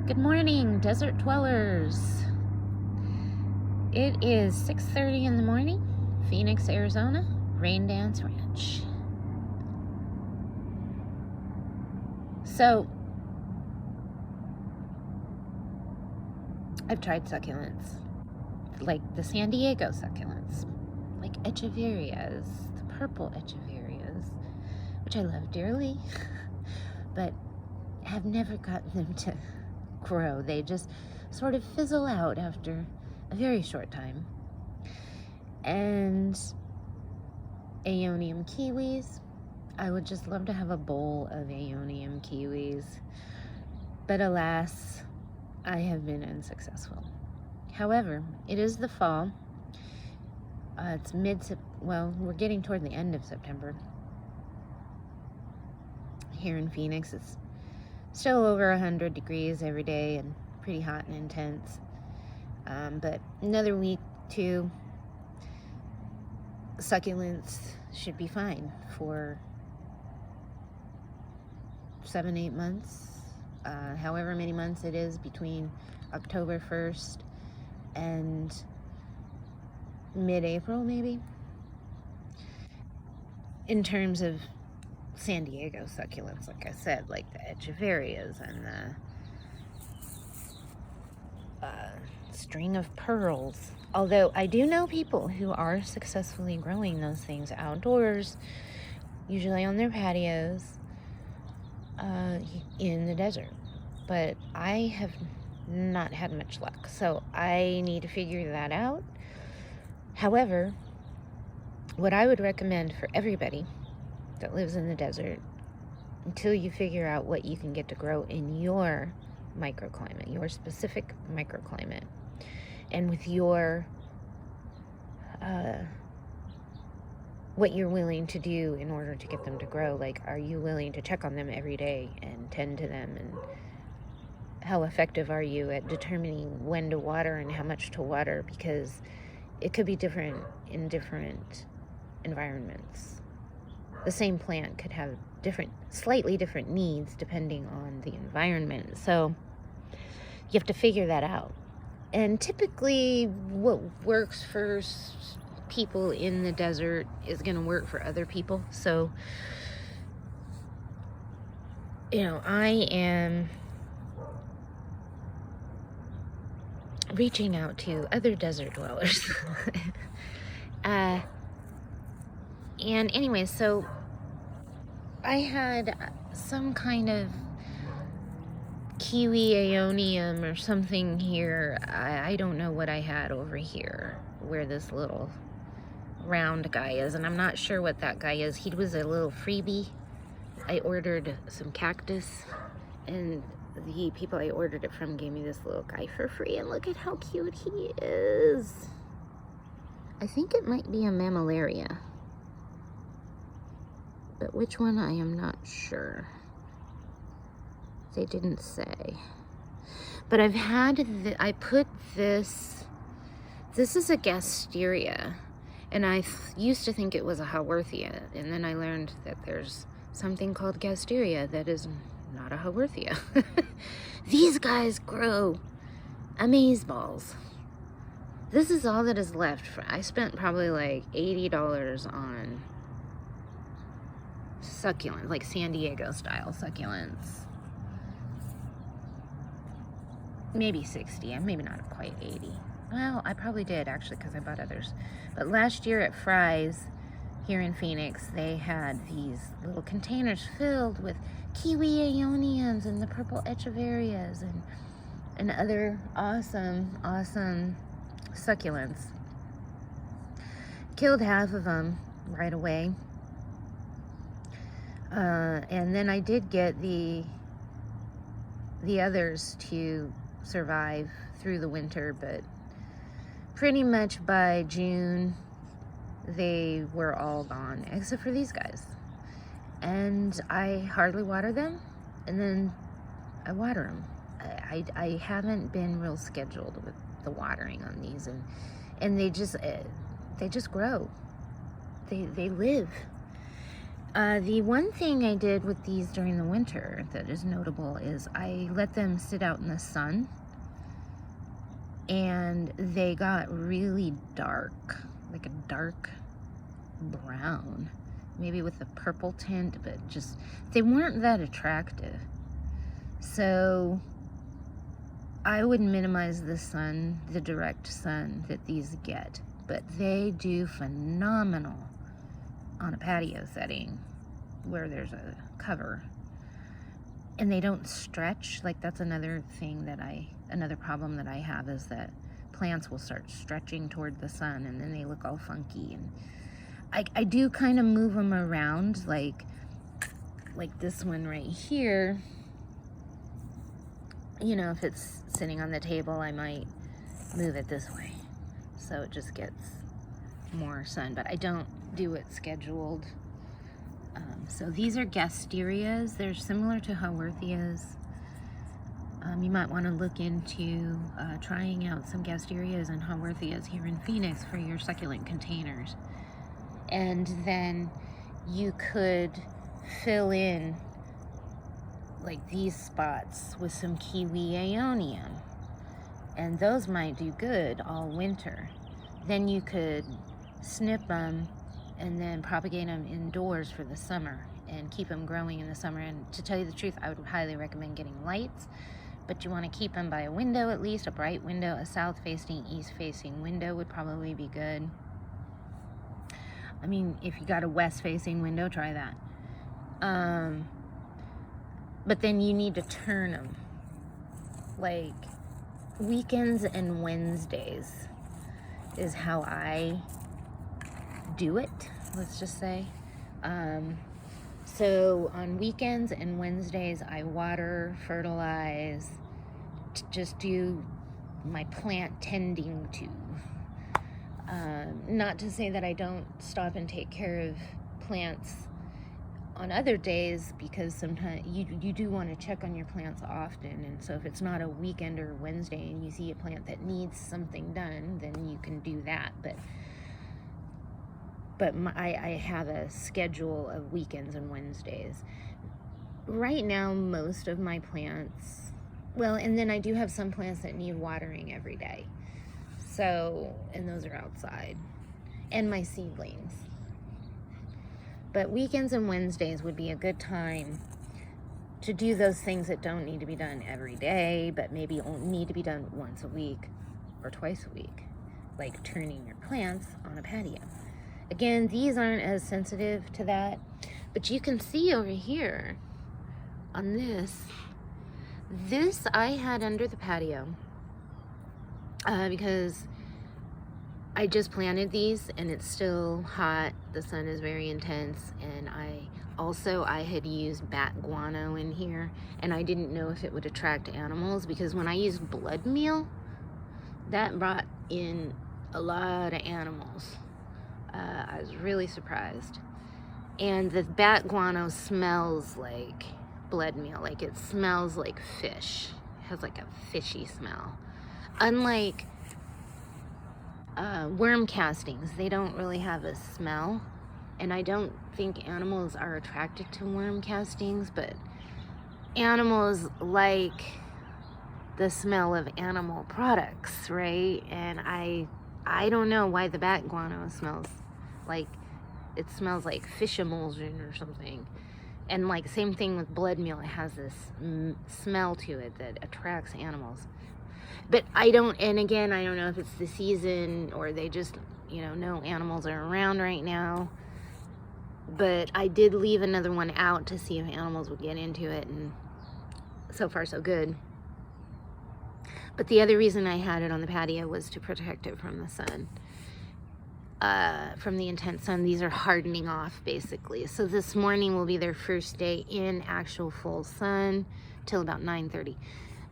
Good morning, desert dwellers. It is 6:30 in the morning, Phoenix, Arizona, Rain Dance Ranch. So, I've tried succulents, like the San Diego succulents, like echeverias, the purple echeverias, which I love dearly, but have never gotten them to grow. They just sort of fizzle out after a very short time. And Aeonium kiwis, I would just love to have a bowl of Aeonium kiwis, but alas, I have been unsuccessful. However, it is the fall. It's we're getting toward the end of September. Here in Phoenix, it's still over 100 degrees every day and pretty hot and intense. But another week, too, succulents should be fine for 7-8 months, however many months it is between October 1st and mid-April, maybe, in terms of San Diego succulents, like I said, like the echeverias and the string of pearls. Although I do know people who are successfully growing those things outdoors, usually on their patios, in the desert. But I have not had much luck, so I need to figure that out. However, what I would recommend for everybody that lives in the desert, until you figure out what you can get to grow in your microclimate, your specific microclimate, and with your what you're willing to do in order to get them to grow. Like, are you willing to check on them every day and tend to them, and how effective are you at determining when to water and how much to water, because it could be different in different environments. The same plant could have slightly different needs depending on the environment. So you have to figure that out. And typically what works for people in the desert is going to work for other people. So, I am reaching out to other desert dwellers. And anyway, so I had some kind of kiwi aeonium or something here. I don't know what I had over here, where this little round guy is, and I'm not sure what that guy is. He was a little freebie. I ordered some cactus, and the people I ordered it from gave me this little guy for free, and look at how cute he is. I think it might be a mammillaria, but which one I am not sure. They didn't say. But I've had, I put this is a Gasteria, and I used to think it was a Haworthia, and then I learned that there's something called Gasteria that is not a Haworthia. These guys grow amazeballs. This is all that is left. I spent probably like $80 on succulents, like San Diego style succulents. Maybe 60, maybe not quite 80. Well, I probably did actually, because I bought others. But last year at Fry's here in Phoenix, they had these little containers filled with kiwi aeoniums and the purple echeverias and other awesome succulents. Killed half of them right away. And then I did get the others to survive through the winter, but pretty much by June they were all gone, except for these guys. And I hardly water them, and then I water them. I haven't been real scheduled with the watering on these, and they just grow. They live. The one thing I did with these during the winter that is notable is I let them sit out in the sun, and they got really dark, like a dark brown, maybe with a purple tint, but just, they weren't that attractive. So I would minimize the sun, the direct sun that these get, but they do phenomenal on a patio setting where there's a cover, and they don't stretch. Like, that's another thing that another problem that I have, is that plants will start stretching toward the sun and then they look all funky. And I do kind of move them around, like this one right here. You know, if it's sitting on the table, I might move it this way so it just gets more sun, but I don't do it scheduled. So these are Gasterias. They're similar to Haworthias. You might want to look into trying out some Gasterias and Haworthias here in Phoenix for your succulent containers. And then you could fill in like these spots with some kiwi aeonium, and those might do good all winter. Then you could snip them and then propagate them indoors for the summer and keep them growing in the summer. And to tell you the truth, I would highly recommend getting lights, but you want to keep them by a window, at least a bright window. A south facing, east facing window would probably be good. I mean, if you got a west facing window, try that. But then you need to turn them, like weekends and Wednesdays is how I do it, let's just say. So on weekends and Wednesdays, I water, fertilize, just do my plant tending to. Not to say that I don't stop and take care of plants on other days, because sometimes you do want to check on your plants often. And so if it's not a weekend or Wednesday and you see a plant that needs something done, then you can do that. But I have a schedule of weekends and Wednesdays. Right now, most of my plants, well, and then I do have some plants that need watering every day. So, and those are outside. And my seedlings. But weekends and Wednesdays would be a good time to do those things that don't need to be done every day, but maybe need to be done once a week or twice a week, like turning your plants on a patio. Again, these aren't as sensitive to that, but you can see over here on this I had under the patio because I just planted these and it's still hot. The sun is very intense, and I had used bat guano in here, and I didn't know if it would attract animals, because when I used blood meal, that brought in a lot of animals. I was really surprised. And the bat guano smells like blood meal, like it smells like fish. It has like a fishy smell. Unlike worm castings, they don't really have a smell, and I don't think animals are attracted to worm castings, but animals like the smell of animal products, right? And I don't know why the bat guano smells like, it smells like fish emulsion or something. And like same thing with blood meal, it has this smell to it that attracts animals. But and again, I don't know if it's the season or they just, no animals are around right now. But I did leave another one out to see if animals would get into it, and so far so good. But the other reason I had it on the patio was to protect it from the sun, from the intense sun. These are hardening off basically. So this morning will be their first day in actual full sun till about 9:30.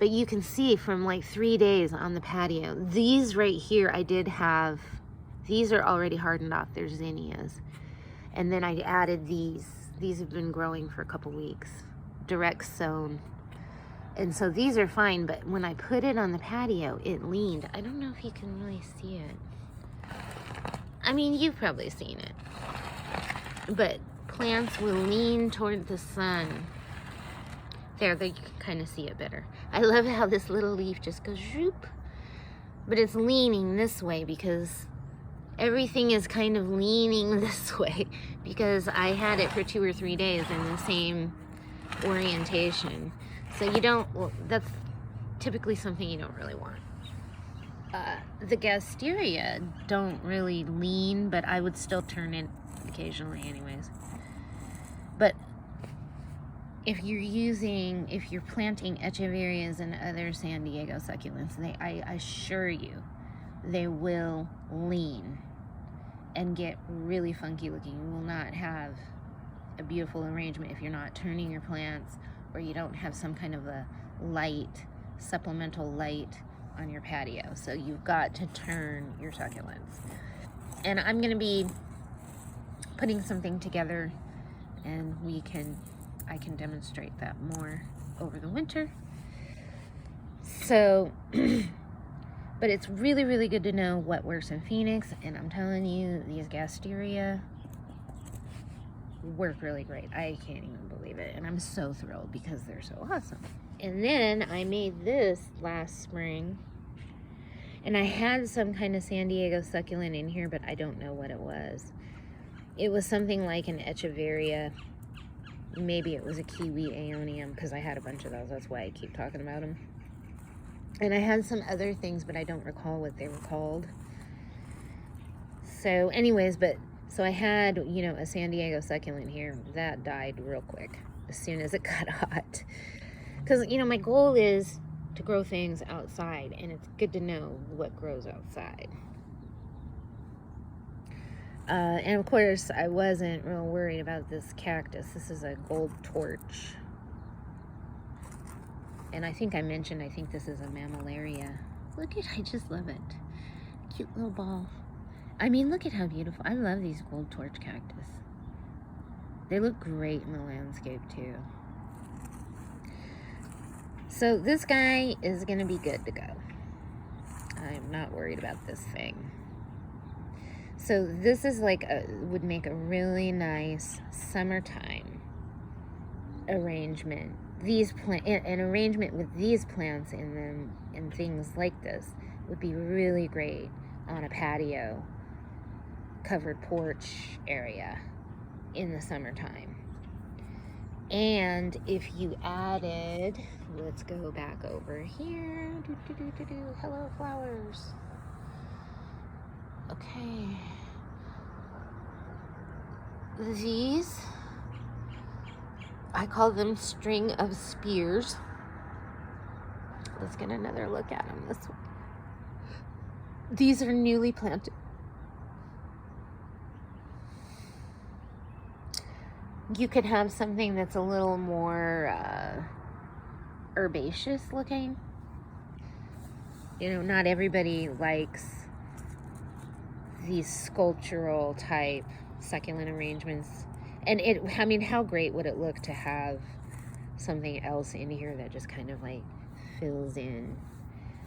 But you can see from like 3 days on the patio, these right here, these are already hardened off. They're zinnias. And then I added these. These have been growing for a couple weeks, direct sown. And so these are fine, but when I put it on the patio, it leaned. I don't know if you can really see it. I mean, you've probably seen it. But plants will lean toward the sun. There, you can kind of see it better. I love how this little leaf just goes zoop, but it's leaning this way because everything is kind of leaning this way because I had it for 2 or 3 days in the same orientation. So you don't, well, that's typically something you don't really want. The Gasteria don't really lean, but I would still turn it occasionally anyways. But if you're planting echeverias and other San Diego succulents, I assure you, they will lean and get really funky looking. You will not have a beautiful arrangement if you're not turning your plants, or you don't have some kind of a light, supplemental light on your patio. So you've got to turn your succulents. And I'm going to be putting something together, and I can demonstrate that more over the winter. So, but it's really, really good to know what works in Phoenix, and I'm telling you, these Gasteria work really great. I can't even believe it, and I'm so thrilled because they're so awesome. And then I made this last spring, and I had some kind of San Diego succulent in here, but I don't know what it was. It was something like an echeveria. Maybe it was a kiwi aeonium, because I had a bunch of those. That's why I keep talking about them. And I had some other things, but I don't recall what they were called. So anyways, so I had, a San Diego succulent here. That died real quick as soon as it got hot. Because, my goal is to grow things outside, and it's good to know what grows outside. And of course, I wasn't real worried about this cactus. This is a gold torch. And I think this is a mammillaria. Look at, I just love it. Cute little ball. I mean, look at how beautiful. I love these gold torch cactus. They look great in the landscape too. So this guy is gonna be good to go. I'm not worried about this thing. So this is would make a really nice summertime arrangement. An arrangement with these plants in them and things like this would be really great on a patio, covered porch area in the summertime. And if you added, let's go back over here. Hello, flowers. Okay. These, I call them string of spears. Let's get another look at them this way. These are newly planted. You could have something that's a little more herbaceous looking. Not everybody likes these sculptural type succulent arrangements. And how great would it look to have something else in here that just kind of fills in.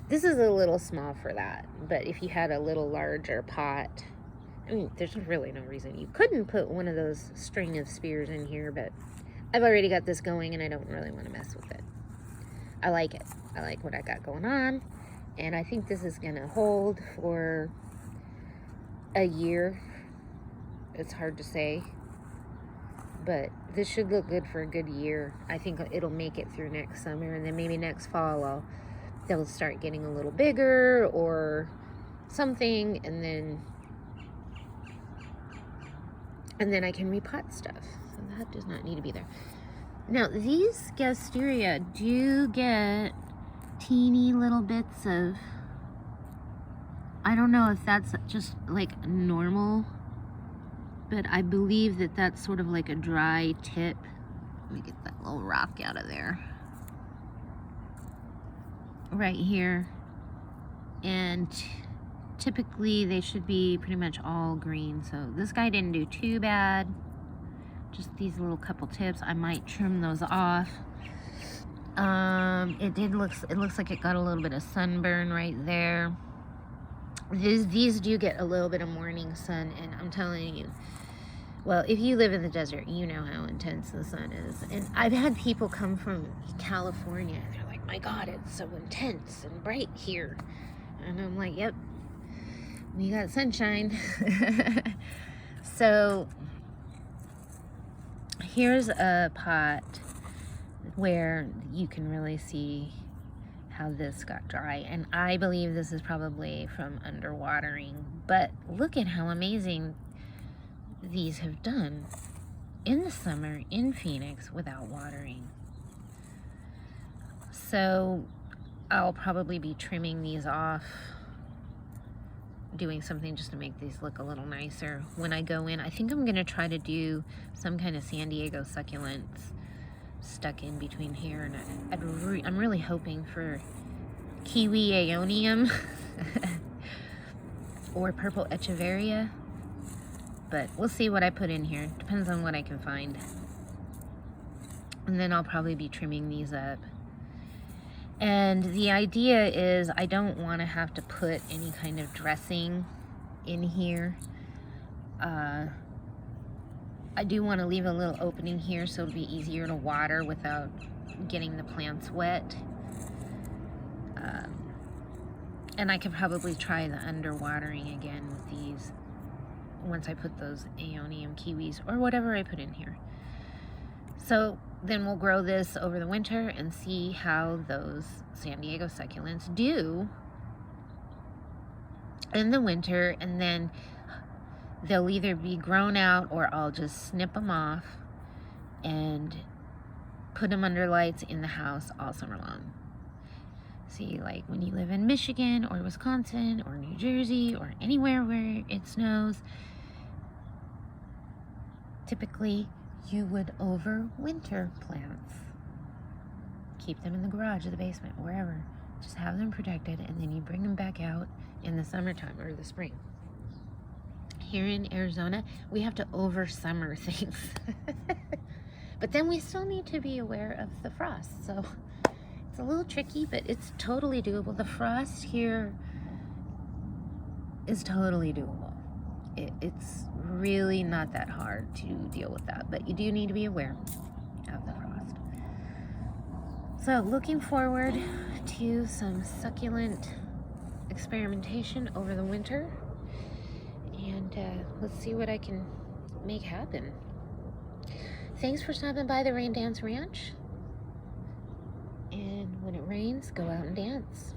This is a little small for that, but if you had a little larger pot, there's really no reason you couldn't put one of those string of spears in here, but I've already got this going and I don't really want to mess with it. I like it. I like what I got going on, and I think this is going to hold for a year. It's hard to say, but this should look good for a good year. I think it'll make it through next summer, and then maybe next fall they'll start getting a little bigger or something, and then I can repot stuff. So that does not need to be there. Now, these Gasteria do get teeny little bits of, I don't know if that's just normal, but I believe that that's sort of like a dry tip. Let me get that little rock out of there. Right here. And typically they should be pretty much all green. So this guy didn't do too bad. Just these little couple tips. I might trim those off. It looks like it got a little bit of sunburn right there. These do get a little bit of morning sun, and I'm telling you, Well, if you live in the desert, you know how intense the sun is. And I've had people come from California, and they're like, my God, it's so intense and bright here. And I'm like, yep, we got sunshine. So here's a pot where you can really see how this got dry. And I believe this is probably from underwatering. But look at how amazing these have done in the summer in Phoenix without watering. So I'll probably be trimming these off, doing something just to make these look a little nicer when I go in. I think I'm going to try to do some kind of San Diego succulents stuck in between here, and I'm really hoping for kiwi aeonium or purple echeveria, but we'll see what I put in here. Depends on what I can find. And then I'll probably be trimming these up. And the idea is I don't want to have to put any kind of dressing in here. I do want to leave a little opening here so it'll be easier to water without getting the plants wet. And I could probably try the underwatering again with these once I put those aeonium kiwis or whatever I put in here. So then we'll grow this over the winter and see how those San Diego succulents do in the winter, and then they'll either be grown out or I'll just snip them off and put them under lights in the house all summer long. See, like when you live in Michigan or Wisconsin or New Jersey or anywhere where it snows, typically you would overwinter plants. Keep them in the garage or the basement, wherever. Just have them protected, and then you bring them back out in the summertime or the spring. Here in Arizona, we have to over-summer things. But then we still need to be aware of the frost. So it's a little tricky, but it's totally doable. The frost here is totally doable. It's really not that hard to deal with that, but you do need to be aware of the frost. So looking forward to some succulent experimentation over the winter, and let's see what I can make happen. Thanks for stopping by the Rain Dance Ranch, and when it rains, go out and dance.